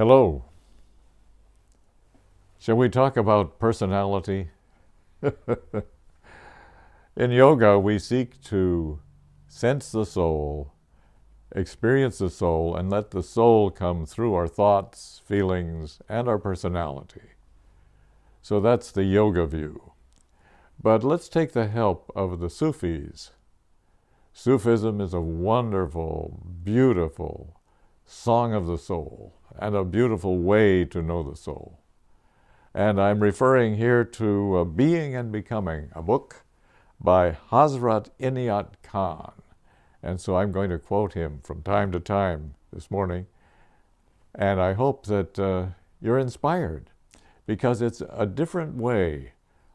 Hello. Shall we talk about personality? In yoga, we seek to sense the soul, experience the soul, and let the soul come through our thoughts, feelings, and our personality. So that's the yoga view. But let's take the help of the Sufis. Sufism is a wonderful, beautiful song of the soul and a beautiful way to know the soul. And I'm referring here to Being and Becoming, a book by Hazrat Inayat Khan. And so I'm going to quote him from time to time this morning. And I hope that you're inspired, because it's a different way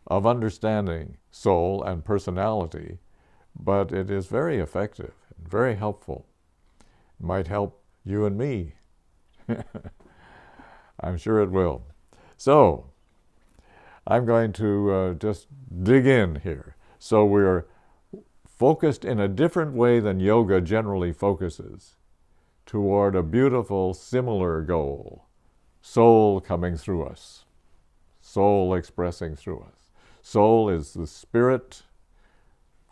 of understanding soul and personality, but it is very effective and very helpful. It might help you and me. I'm sure it will. So, I'm going to just dig in here. So we're focused in a different way than yoga generally focuses toward a beautiful, similar goal. Soul coming through us. Soul expressing through us. Soul is the spirit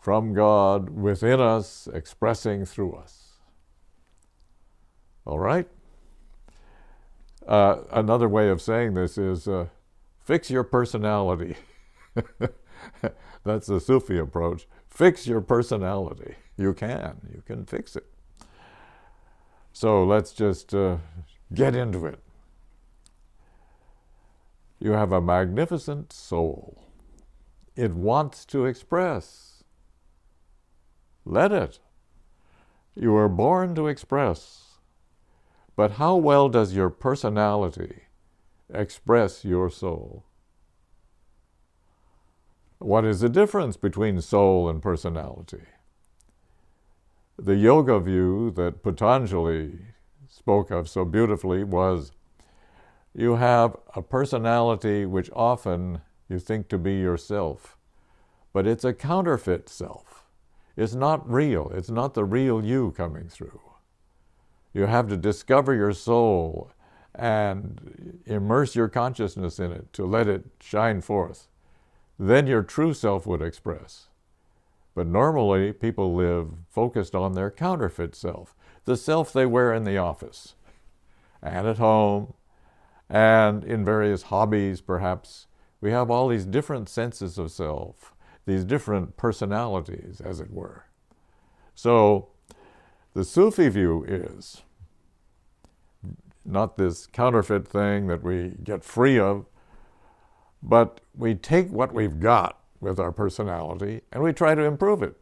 from God within us, expressing through us. All right? Another way of saying this is fix your personality. That's the Sufi approach. Fix your personality. You can fix it. So let's just get into it. You have a magnificent soul. It wants to express. Let it. You were born to express. But how well does your personality express your soul? What is the difference between soul and personality? The yoga view that Patanjali spoke of so beautifully was, you have a personality which often you think to be yourself, but it's a counterfeit self. It's not real. It's not the real you coming through. You have to discover your soul and immerse your consciousness in it to let it shine forth. Then your true self would express. But normally people live focused on their counterfeit self, the self they wear in the office and at home and in various hobbies perhaps. We have all these different senses of self, these different personalities, as it were. So the Sufi view is not this counterfeit thing that we get free of, but we take what we've got with our personality and we try to improve it.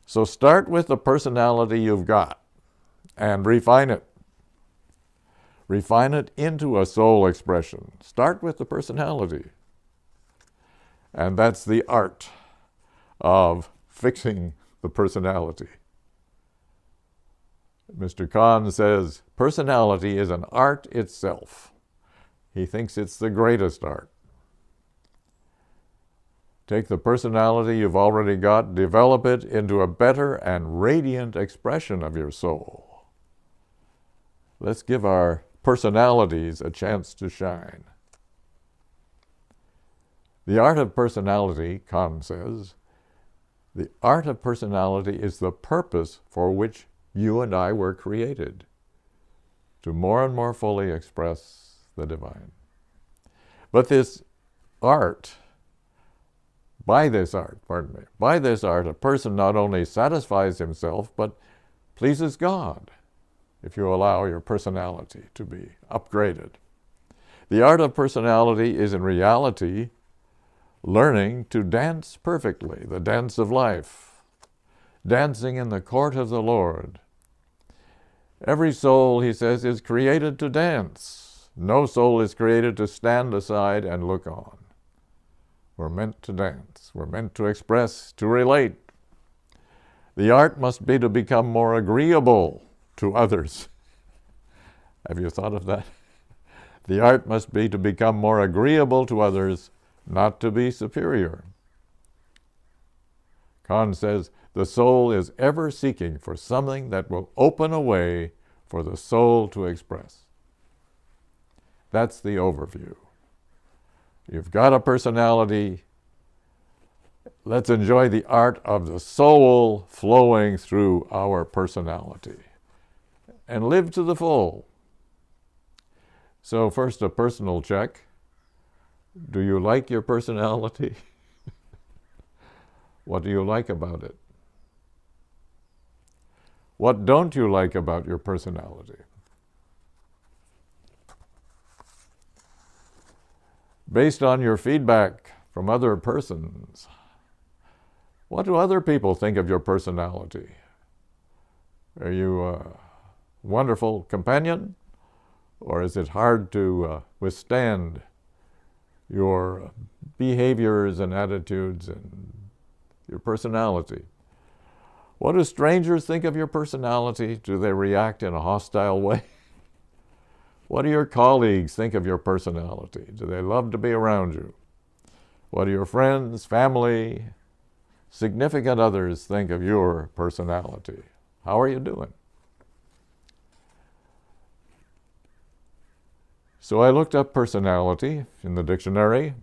So start with the personality you've got and refine it. Refine it into a soul expression. Start with the personality. And that's the art of fixing the personality. Mr. Khan says, personality is an art itself. He thinks it's the greatest art. Take the personality you've already got, develop it into a better and radiant expression of your soul. Let's give our personalities a chance to shine. The art of personality, Khan says, the art of personality is the purpose for which you and I were created, to more and more fully express the divine. But this art, by this art, a person not only satisfies himself, but pleases God, if you allow your personality to be upgraded. The art of personality is in reality learning to dance perfectly, the dance of life, dancing in the court of the Lord. Every soul, he says, is created to dance. No soul is created to stand aside and look on. We're meant to dance. We're meant to express, to relate. The art must be to become more agreeable to others. Have you thought of that? The art must be to become more agreeable to others, not to be superior. Khan says, the soul is ever seeking for something that will open a way for the soul to express. That's the overview. You've got a personality. Let's enjoy the art of the soul flowing through our personality and live to the full. So first, a personal check. Do you like your personality? What do you like about it? What don't you like about your personality? Based on your feedback from other persons, what do other people think of your personality? Are you a wonderful companion? Or is it hard to withstand your behaviors and attitudes and your personality? What do strangers think of your personality? Do they react in a hostile way? What do your colleagues think of your personality? Do they love to be around you? What do your friends, family, significant others think of your personality? How are you doing? So I looked up personality in the dictionary.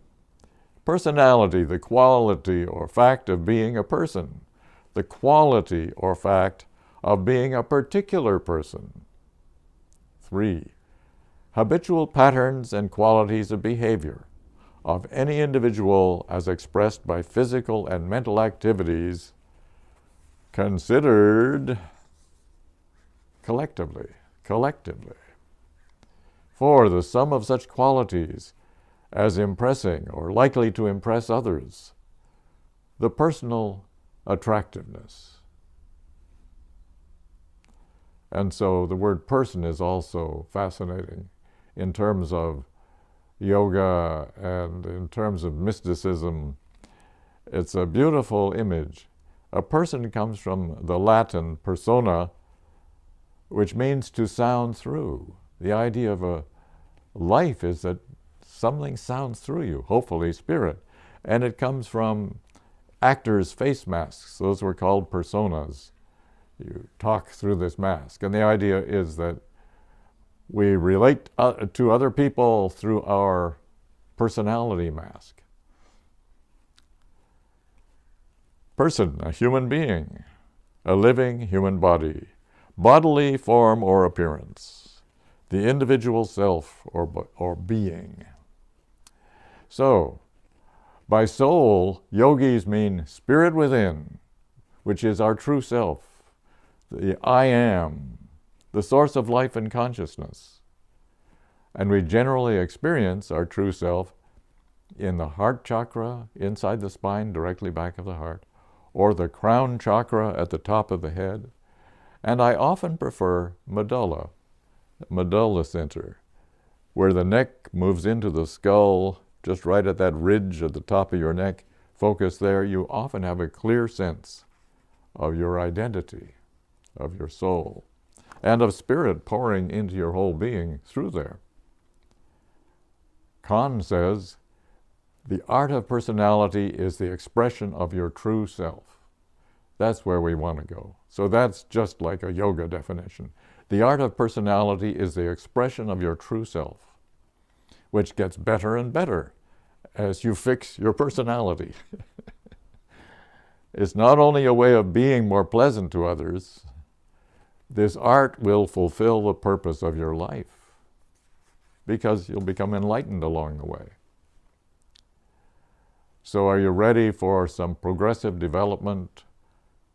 Personality, the quality or fact of being a person. The quality or fact of being a particular person. 3, habitual patterns and qualities of behavior of any individual as expressed by physical and mental activities considered collectively. 4, the sum of such qualities as impressing or likely to impress others. The personal attractiveness. And so the word person is also fascinating in terms of yoga and in terms of mysticism. It's a beautiful image. A person comes from the Latin persona, which means to sound through. The idea of a life is that something sounds through you, hopefully spirit. And it comes from actors' face masks. Those were called personas. You talk through this mask. And the idea is that we relate to other people through our personality mask. Person, a human being, a living human body, bodily form or appearance, the individual self or being. So, by soul, yogis mean spirit within, which is our true self, the I am, the source of life and consciousness. And we generally experience our true self in the heart chakra, inside the spine, directly back of the heart, or the crown chakra at the top of the head. And I often prefer medulla center, where the neck moves into the skull, just right at that ridge at the top of your neck. Focus there. You often have a clear sense of your identity, of your soul, and of spirit pouring into your whole being through there. Kahn says, the art of personality is the expression of your true self. That's where we want to go. So that's just like a yoga definition. The art of personality is the expression of your true self, which gets better and better as you fix your personality. It's not only a way of being more pleasant to others, this art will fulfill the purpose of your life because you'll become enlightened along the way. So are you ready for some progressive development,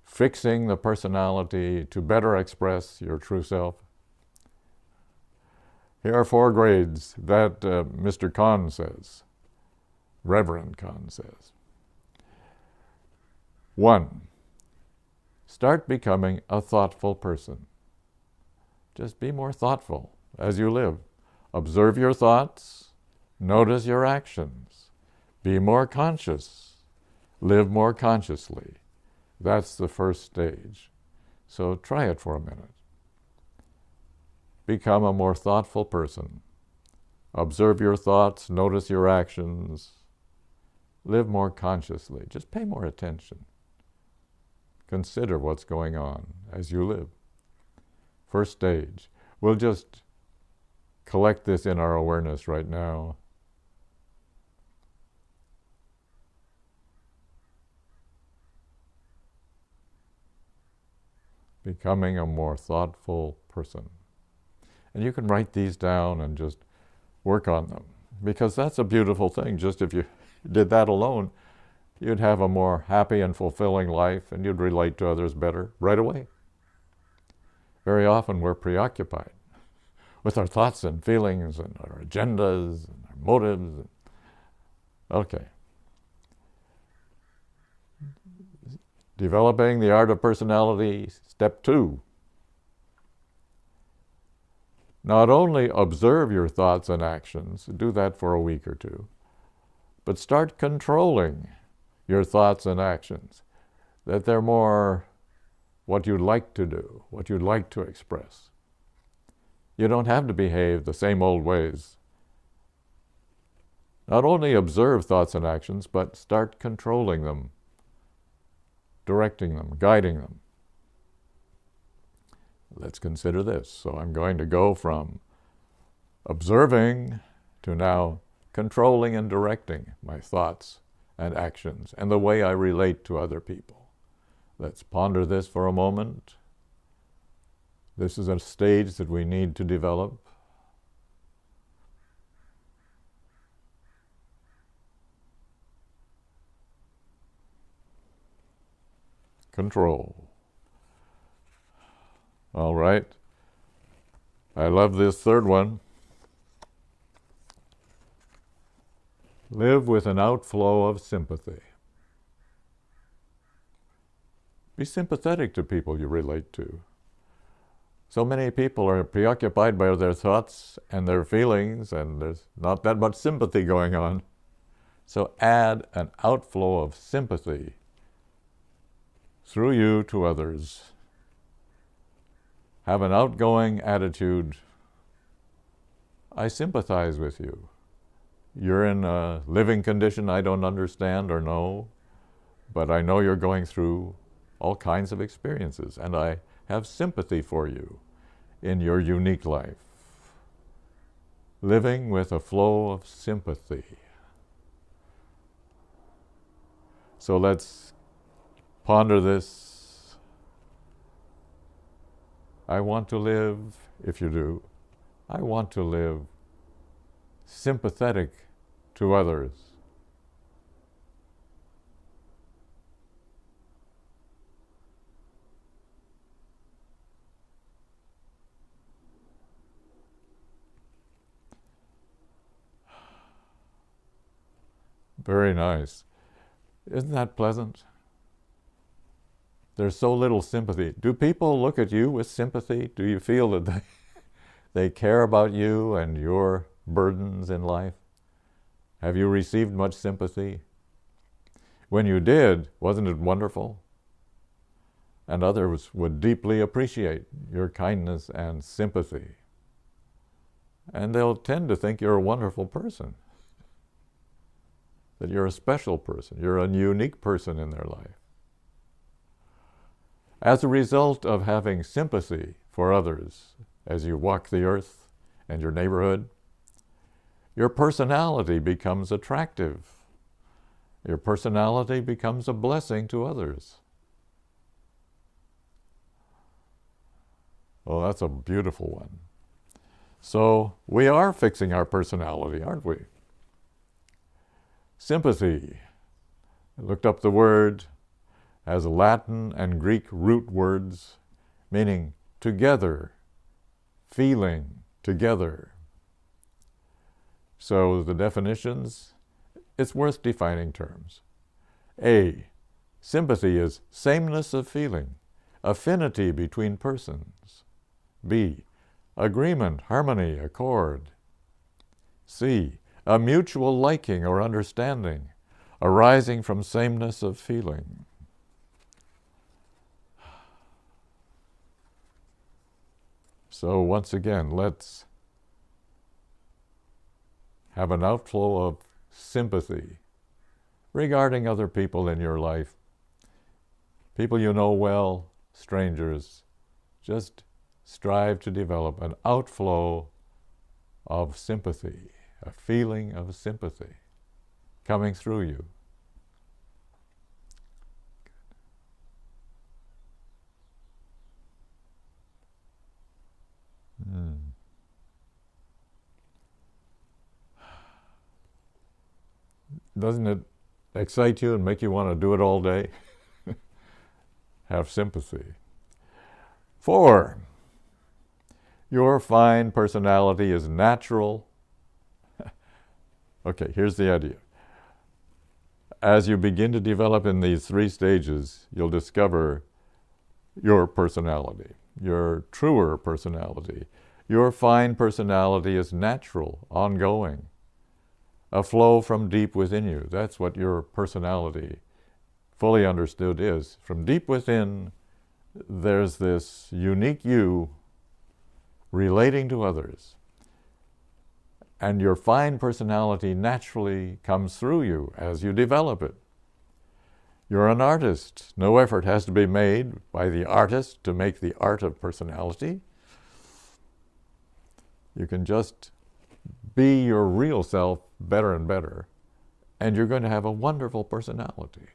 fixing the personality to better express your true self? Here are 4 grades that Mr. Kahn says, Reverend Kahn says. 1, start becoming a thoughtful person. Just be more thoughtful as you live. Observe your thoughts, notice your actions, be more conscious, live more consciously. That's the first stage. So try it for a minute. Become a more thoughtful person. Observe your thoughts, notice your actions, live more consciously. Just pay more attention. Consider what's going on as you live. First stage. We'll just collect this in our awareness right now. Becoming a more thoughtful person. And you can write these down and just work on them, because that's a beautiful thing. Just if you did that alone, you'd have a more happy and fulfilling life, and you'd relate to others better right away. Very often we're preoccupied with our thoughts and feelings and our agendas and our motives. Okay. Developing the art of personality, step 2. Not only observe your thoughts and actions, do that for a week or two, but start controlling your thoughts and actions, that they're more what you'd like to do, what you'd like to express. You don't have to behave the same old ways. Not only observe thoughts and actions, but start controlling them, directing them, guiding them. Let's consider this. So I'm going to go from observing to now controlling and directing my thoughts and actions and the way I relate to other people. Let's ponder this for a moment. This is a stage that we need to develop. Control. All right. I love this third one. Live with an outflow of sympathy. Be sympathetic to people you relate to. So many people are preoccupied by their thoughts and their feelings, and there's not that much sympathy going on. So add an outflow of sympathy through you to others. Have an outgoing attitude. I sympathize with you. You're in a living condition I don't understand or know, but I know you're going through all kinds of experiences, and I have sympathy for you in your unique life. Living with a flow of sympathy. So let's ponder this. I want to live, if you do, I want to live sympathetic to others. Very nice. Isn't that pleasant? There's so little sympathy. Do people look at you with sympathy? Do you feel that they care about you and your burdens in life? Have you received much sympathy? When you did, wasn't it wonderful? And others would deeply appreciate your kindness and sympathy. And they'll tend to think you're a wonderful person, that you're a special person, you're a unique person in their life. As a result of having sympathy for others as you walk the earth and your neighborhood, your personality becomes attractive. Your personality becomes a blessing to others. Oh, that's a beautiful one. So we are fixing our personality, aren't we? Sympathy. I looked up the word, as Latin and Greek root words, meaning together, feeling together. So the definitions, it's worth defining terms. A, sympathy is sameness of feeling, affinity between persons. B, agreement, harmony, accord. C, a mutual liking or understanding arising from sameness of feeling. So once again, let's have an outflow of sympathy regarding other people in your life. People you know well, strangers. Just strive to develop an outflow of sympathy, a feeling of sympathy coming through you. Doesn't it excite you and make you want to do it all day? Have sympathy. 4, your fine personality is natural. Okay, here's the idea. As you begin to develop in these 3 stages, you'll discover your personality, your truer personality. Your fine personality is natural, ongoing, a flow from deep within you. That's what your personality, fully understood, is. From deep within, there's this unique you relating to others. And your fine personality naturally comes through you as you develop it. You're an artist. No effort has to be made by the artist to make the art of personality. You can just be your real self better and better, and you're going to have a wonderful personality.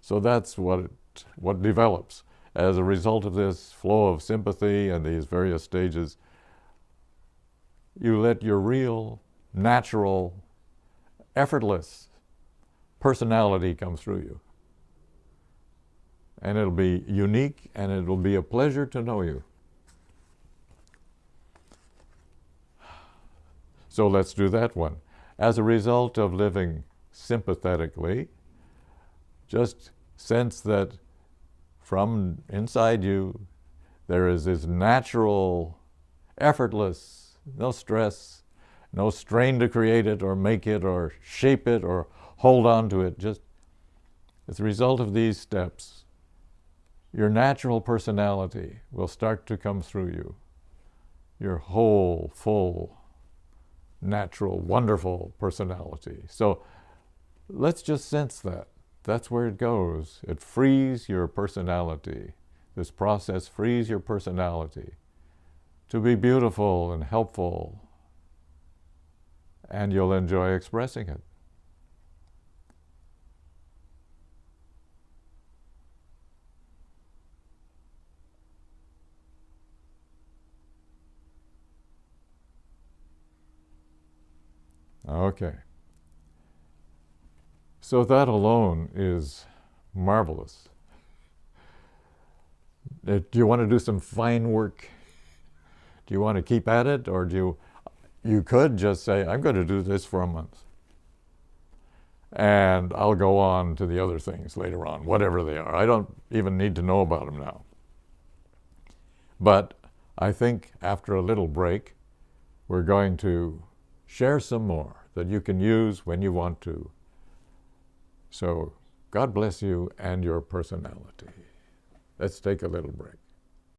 So that's what develops. As a result of this flow of sympathy and these various stages, you let your real, natural, effortless personality come through you. And it'll be unique, and it will be a pleasure to know you. So let's do that one. As a result of living sympathetically, just sense that from inside you, there is this natural, effortless, no stress, no strain to create it or make it or shape it or hold on to it. Just as a result of these steps, your natural personality will start to come through you. Your whole, full, natural, wonderful personality. So let's just sense that. That's where it goes. It frees your personality. This process frees your personality to be beautiful and helpful, and you'll enjoy expressing it. Okay. So that alone is marvelous. Do you want to do some fine work? Do you want to keep at it, or you could just say, I'm going to do this for a month, and I'll go on to the other things later on, whatever they are. I don't even need to know about them now. But I think after a little break, we're going to share some more that you can use when you want to. So God bless you and your personality. Let's take a little break.